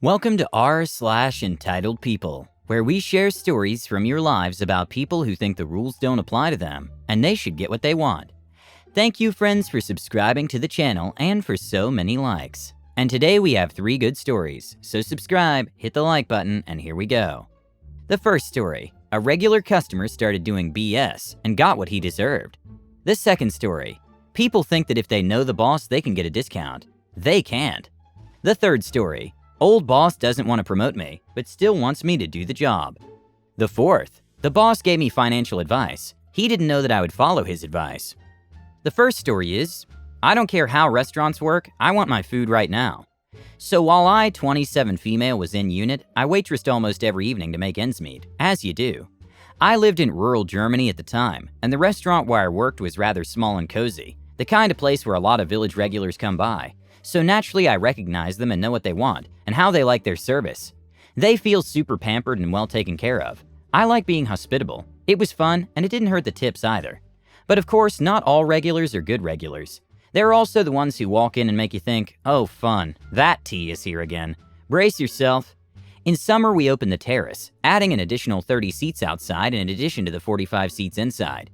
Welcome to r/Entitled People, where we share stories from your lives about people who think the rules don't apply to them, and they should get what they want. Thank you, friends, for subscribing to the channel and for so many likes. And today we have 3 good stories, so subscribe, hit the like button, and here we go. The first story, a regular customer started doing BS and got what he deserved. The second story, people think that if they know the boss, they can get a discount. They can't. The third story, old boss doesn't want to promote me, but still wants me to do the job. The fourth, the boss gave me financial advice. He didn't know that I would follow his advice. The first story is, I don't care how restaurants work, I want my food right now. So while I, 27 female, was in unit, I waitressed almost every evening to make ends meet, as you do. I lived in rural Germany at the time, and the restaurant where I worked was rather small and cozy, the kind of place where a lot of village regulars come by. So naturally I recognize them and know what they want and how they like their service. They feel super pampered and well taken care of. I like being hospitable. It was fun and it didn't hurt the tips either. But of course, not all regulars are good regulars. There are also the ones who walk in and make you think, oh fun, that tea is here again. Brace yourself. In summer we opened the terrace, adding an additional 30 seats outside in addition to the 45 seats inside.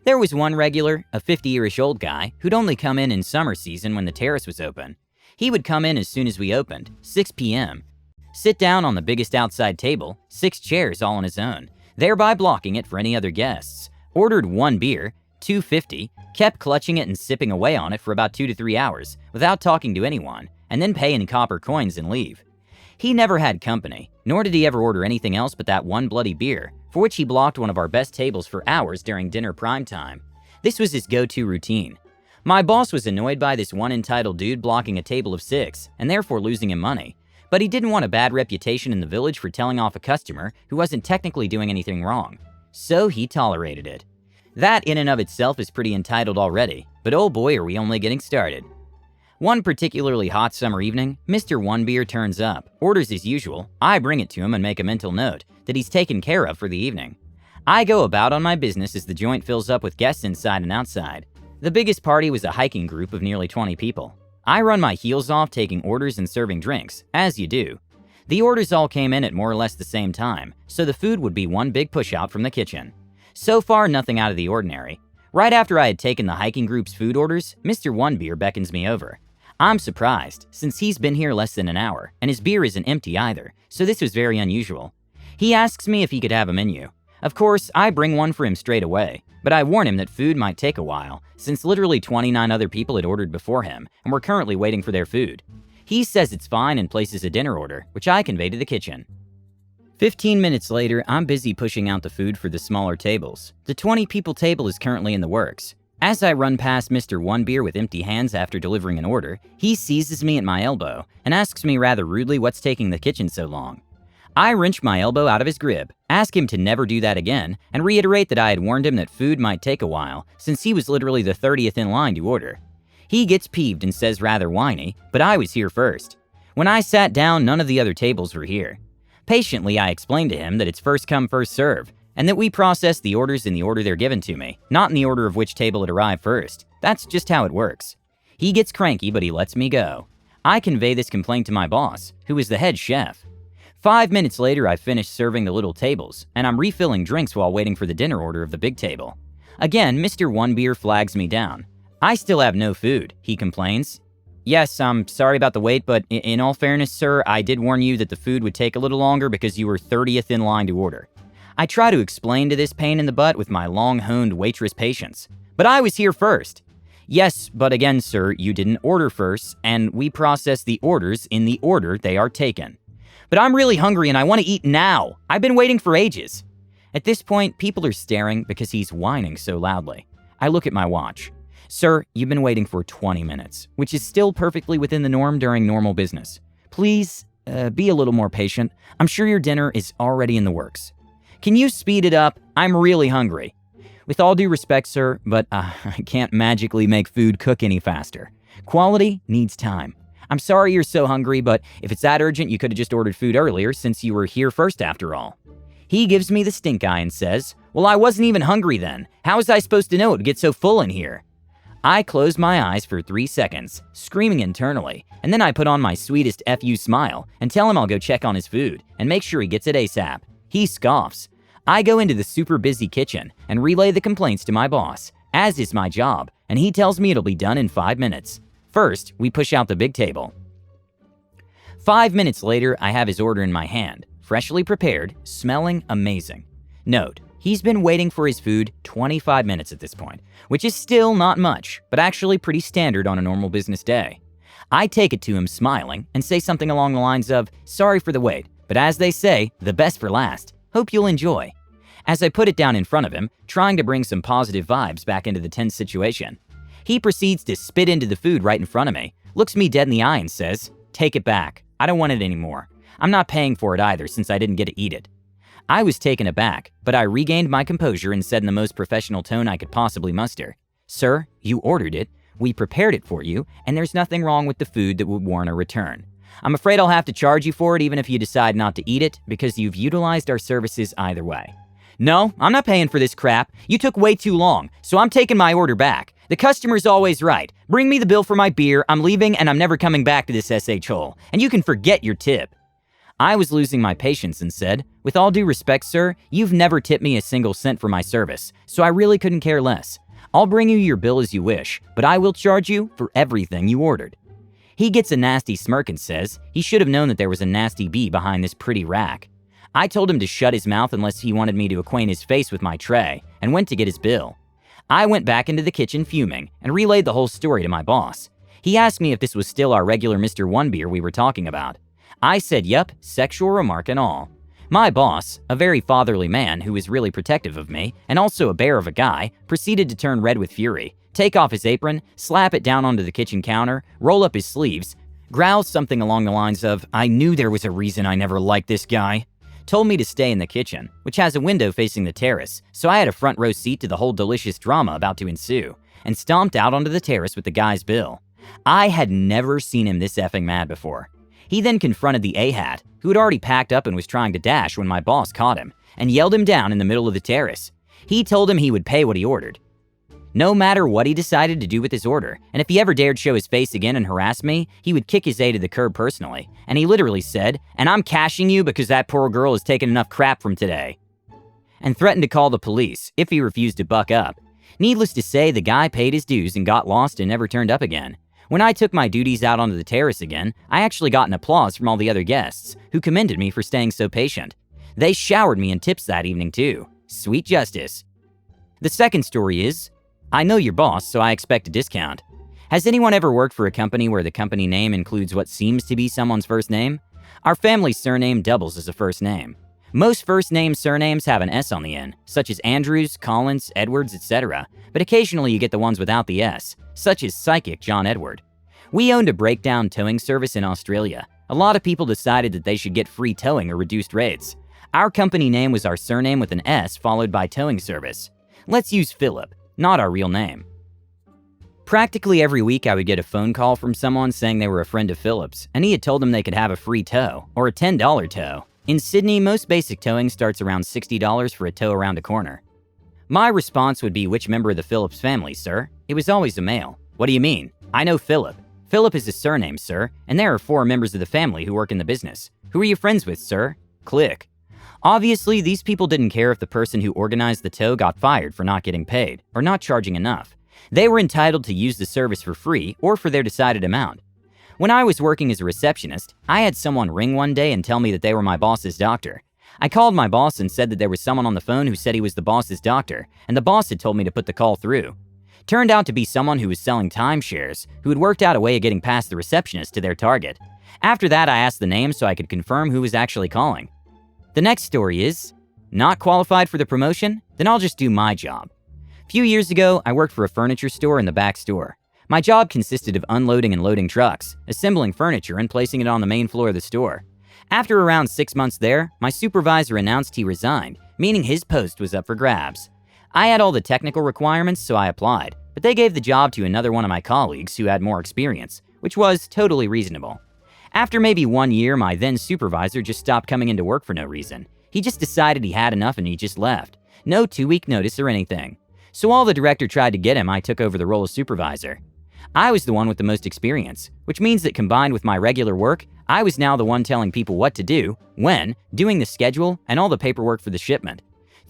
There was one regular, a 50-year-ish old guy, who'd only come in summer season when the terrace was open. He would come in as soon as we opened, 6 p.m., sit down on the biggest outside table, 6 chairs all on his own, thereby blocking it for any other guests, ordered 1 beer, $2.50, kept clutching it and sipping away on it for about 2 to 3 hours without talking to anyone, and then pay in copper coins and leave. He never had company, nor did he ever order anything else but that 1 bloody beer, for which he blocked one of our best tables for hours during dinner prime time. This was his go-to routine. My boss was annoyed by this one entitled dude blocking a table of 6, and therefore losing him money. But he didn't want a bad reputation in the village for telling off a customer who wasn't technically doing anything wrong. So he tolerated it. That in and of itself is pretty entitled already, but oh boy are we only getting started. One particularly hot summer evening, Mr. One Beer turns up, orders as usual. I bring it to him and make a mental note that he's taken care of for the evening. I go about on my business as the joint fills up with guests inside and outside. The biggest party was a hiking group of nearly 20 people. I run my heels off taking orders and serving drinks, as you do. The orders all came in at more or less the same time, so the food would be one big push out from the kitchen. So far, nothing out of the ordinary. Right after I had taken the hiking group's food orders, Mr. One Beer beckons me over. I'm surprised, since he's been here less than an hour, and his beer isn't empty either, so this was very unusual. He asks me if he could have a menu. Of course, I bring one for him straight away, but I warn him that food might take a while, since literally 29 other people had ordered before him, and were currently waiting for their food. He says it's fine and places a dinner order, which I convey to the kitchen. 15 minutes later, I'm busy pushing out the food for the smaller tables. The 20 people table is currently in the works. As I run past Mr. One Beer with empty hands after delivering an order, he seizes me at my elbow and asks me rather rudely what's taking the kitchen so long. I wrench my elbow out of his grip, ask him to never do that again, and reiterate that I had warned him that food might take a while, since he was literally the 30th in line to order. He gets peeved and says rather whiny, but I was here first. When I sat down, none of the other tables were here. Patiently, I explained to him that it's first come, first serve, and that we process the orders in the order they're given to me, not in the order of which table it arrived first. That's just how it works. He gets cranky, but he lets me go. I convey this complaint to my boss, who is the head chef. 5 minutes later, I finish serving the little tables, and I'm refilling drinks while waiting for the dinner order of the big table. Again, Mr. One Beer flags me down. I still have no food, he complains. Yes, I'm sorry about the wait, but in all fairness, sir, I did warn you that the food would take a little longer because you were 30th in line to order. I try to explain to this pain in the butt with my long-honed waitress patience. But I was here first. Yes, but again, sir, you didn't order first, and we process the orders in the order they are taken. But I'm really hungry and I want to eat now. I've been waiting for ages. At this point, people are staring because he's whining so loudly. I look at my watch. Sir, you've been waiting for 20 minutes, which is still perfectly within the norm during normal business. Please, be a little more patient. I'm sure your dinner is already in the works. Can you speed it up? I'm really hungry. With all due respect, sir, but I can't magically make food cook any faster. Quality needs time. I'm sorry you're so hungry, but if it's that urgent, you could have just ordered food earlier since you were here first after all. He gives me the stink eye and says, well, I wasn't even hungry then. How was I supposed to know it would get so full in here? I close my eyes for 3 seconds, screaming internally, and then I put on my sweetest FU smile and tell him I'll go check on his food and make sure he gets it ASAP. He scoffs. I go into the super busy kitchen and relay the complaints to my boss, as is my job, and he tells me it'll be done in 5 minutes. First, we push out the big table. 5 minutes later, I have his order in my hand, freshly prepared, smelling amazing. Note, he's been waiting for his food 25 minutes at this point, which is still not much, but actually pretty standard on a normal business day. I take it to him smiling and say something along the lines of, "Sorry for the wait, but as they say, the best for last. Hope you'll enjoy." As I put it down in front of him, trying to bring some positive vibes back into the tense situation, he proceeds to spit into the food right in front of me, looks me dead in the eye and says, "Take it back. I don't want it anymore. I'm not paying for it either since I didn't get to eat it." I was taken aback, but I regained my composure and said in the most professional tone I could possibly muster, "Sir, you ordered it, we prepared it for you, and there's nothing wrong with the food that would warrant a return. I'm afraid I'll have to charge you for it even if you decide not to eat it, because you've utilized our services either way." "No, I'm not paying for this crap. You took way too long, so I'm taking my order back. The customer's always right. Bring me the bill for my beer, I'm leaving, and I'm never coming back to this SH hole. And you can forget your tip." I was losing my patience and said, "With all due respect, sir, you've never tipped me a single cent for my service, so I really couldn't care less. I'll bring you your bill as you wish, but I will charge you for everything you ordered." He gets a nasty smirk and says he should have known that there was a nasty bee behind this pretty rack. I told him to shut his mouth unless he wanted me to acquaint his face with my tray, and went to get his bill. I went back into the kitchen fuming and relayed the whole story to my boss. He asked me if this was still our regular Mr. One beer we were talking about. I said yup, sexual remark and all. My boss, a very fatherly man who is really protective of me, and also a bear of a guy, proceeded to turn red with fury, take off his apron, slap it down onto the kitchen counter, roll up his sleeves, growl something along the lines of, "I knew there was a reason I never liked this guy," told me to stay in the kitchen, which has a window facing the terrace, so I had a front row seat to the whole delicious drama about to ensue, and stomped out onto the terrace with the guy's bill. I had never seen him this effing mad before. He then confronted the A-hat, who had already packed up and was trying to dash when my boss caught him, and yelled him down in the middle of the terrace. He told him he would pay what he ordered, no matter what he decided to do with his order, and if he ever dared show his face again and harass me, he would kick his A to the curb personally, and he literally said, "And I'm cashing you because that poor girl has taken enough crap from today," and threatened to call the police if he refused to buck up. Needless to say, the guy paid his dues and got lost and never turned up again. When I took my duties out onto the terrace again, I actually got an applause from all the other guests, who commended me for staying so patient. They showered me in tips that evening too. Sweet justice. The second story is, I know your boss, so I expect a discount. Has anyone ever worked for a company where the company name includes what seems to be someone's first name? Our family's surname doubles as a first name. Most first name surnames have an S on the end, such as Andrews, Collins, Edwards, etc., but occasionally you get the ones without the S, such as Psychic John Edward. We owned a breakdown towing service in Australia. A lot of people decided that they should get free towing or reduced rates. Our company name was our surname with an S followed by towing service. Let's use Philip, not our real name. Practically every week I would get a phone call from someone saying they were a friend of Philip's, and he had told them they could have a free tow, or a $10 tow. In Sydney, most basic towing starts around $60 for a tow around a corner. My response would be, "Which member of the Phillips family, sir?" It was always a male. "What do you mean? I know Philip. Philip is a surname, sir, and there are 4 members of the family who work in the business. Who are you friends with, sir?" Click. Obviously, these people didn't care if the person who organized the tow got fired for not getting paid, or not charging enough. They were entitled to use the service for free, or for their decided amount. When I was working as a receptionist, I had someone ring one day and tell me that they were my boss's doctor. I called my boss and said that there was someone on the phone who said he was the boss's doctor, and the boss had told me to put the call through. Turned out to be someone who was selling timeshares, who had worked out a way of getting past the receptionist to their target. After that, I asked the name so I could confirm who was actually calling. The next story is, not qualified for the promotion? Then I'll just do my job. A few years ago, I worked for a furniture store in the back store. My job consisted of unloading and loading trucks, assembling furniture, and placing it on the main floor of the store. After around 6 months there, my supervisor announced he resigned, meaning his post was up for grabs. I had all the technical requirements, so I applied, but they gave the job to another one of my colleagues who had more experience, which was totally reasonable. After maybe 1 year, my then supervisor just stopped coming into work for no reason. He just decided he had enough and he just left. No 2-week notice or anything. So while the director tried to get him, I took over the role of supervisor. I was the one with the most experience, which means that combined with my regular work, I was now the one telling people what to do, when, doing the schedule, and all the paperwork for the shipment.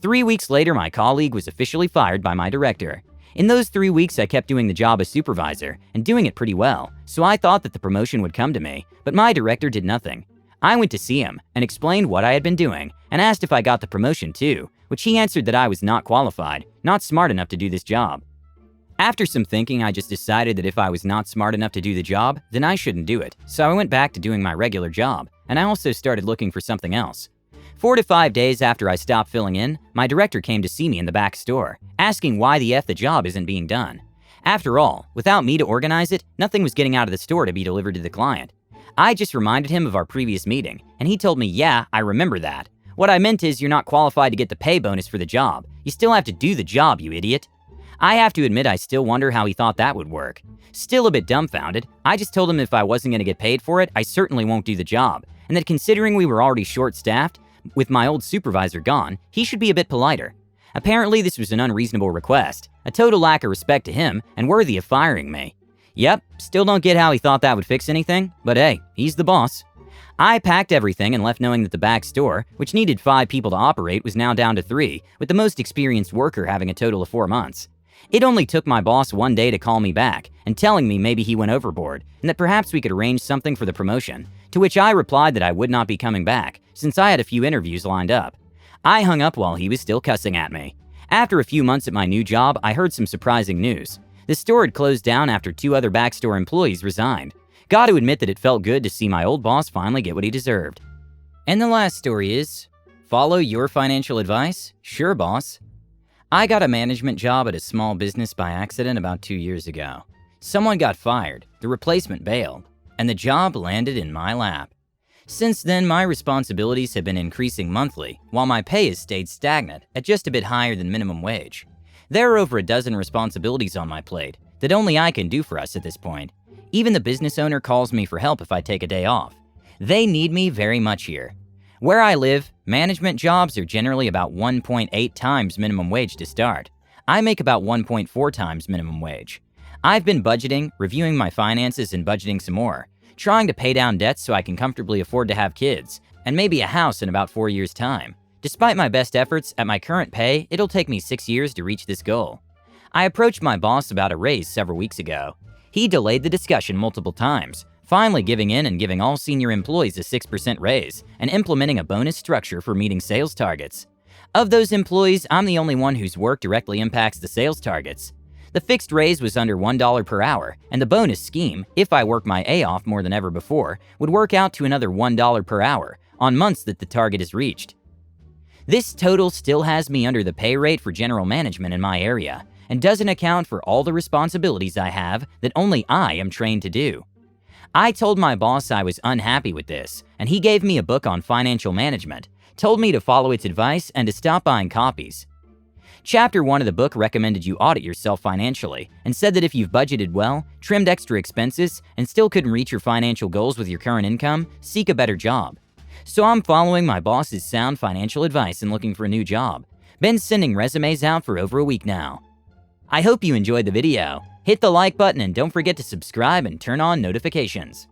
3 weeks later, my colleague was officially fired by my director. In those 3 weeks, I kept doing the job as supervisor, and doing it pretty well, so I thought that the promotion would come to me, but my director did nothing. I went to see him and explained what I had been doing, and asked if I got the promotion too, which he answered that I was not qualified, not smart enough to do this job. After some thinking, I just decided that if I was not smart enough to do the job, then I shouldn't do it, so I went back to doing my regular job, and I also started looking for something else. 4 to 5 days after I stopped filling in, my director came to see me in the back store, asking why the job isn't being done. After all, without me to organize it, nothing was getting out of the store to be delivered to the client. I just reminded him of our previous meeting, and he told me, yeah, I remember that. What I meant is you're not qualified to get the pay bonus for the job. You still have to do the job, you idiot. I have to admit I still wonder how he thought that would work. Still a bit dumbfounded, I just told him if I wasn't going to get paid for it, I certainly won't do the job, and that considering we were already short-staffed, with my old supervisor gone, he should be a bit politer. Apparently this was an unreasonable request, a total lack of respect to him, and worthy of firing me. Yep, still don't get how he thought that would fix anything, but hey, he's the boss. I packed everything and left knowing that the back store, which needed 5 people to operate, was now down to 3, with the most experienced worker having a total of 4 months. It only took my boss one day to call me back and telling me maybe he went overboard and that perhaps we could arrange something for the promotion, to which I replied that I would not be coming back since I had a few interviews lined up. I hung up while he was still cussing at me. After a few months at my new job, I heard some surprising news. The store had closed down after 2 other backstore employees resigned. Got to admit that it felt good to see my old boss finally get what he deserved. And the last story is, follow your financial advice? Sure, boss. I got a management job at a small business by accident about 2 years ago. Someone got fired, the replacement bailed, and the job landed in my lap. Since then, my responsibilities have been increasing monthly, while my pay has stayed stagnant at just a bit higher than minimum wage. There are over a dozen responsibilities on my plate that only I can do for us at this point. Even the business owner calls me for help if I take a day off. They need me very much here. Where I live, management jobs are generally about 1.8 times minimum wage to start. I make about 1.4 times minimum wage. I've been budgeting, reviewing my finances and budgeting some more, trying to pay down debts so I can comfortably afford to have kids, and maybe a house in about 4 years' time. Despite my best efforts, at my current pay, it'll take me 6 years to reach this goal. I approached my boss about a raise several weeks ago. He delayed the discussion multiple times, finally giving in and giving all senior employees a 6% raise and implementing a bonus structure for meeting sales targets. Of those employees, I'm the only one whose work directly impacts the sales targets. The fixed raise was under $1 per hour, and the bonus scheme, if I work my A off more than ever before, would work out to another $1 per hour on months that the target is reached. This total still has me under the pay rate for general management in my area, and doesn't account for all the responsibilities I have that only I am trained to do. I told my boss I was unhappy with this, and he gave me a book on financial management, told me to follow its advice and to stop buying copies. Chapter 1 of the book recommended you audit yourself financially and said that if you've budgeted well, trimmed extra expenses, and still couldn't reach your financial goals with your current income, seek a better job. So I'm following my boss's sound financial advice and looking for a new job. Been sending resumes out for over a week now. I hope you enjoyed the video. Hit the like button and don't forget to subscribe and turn on notifications.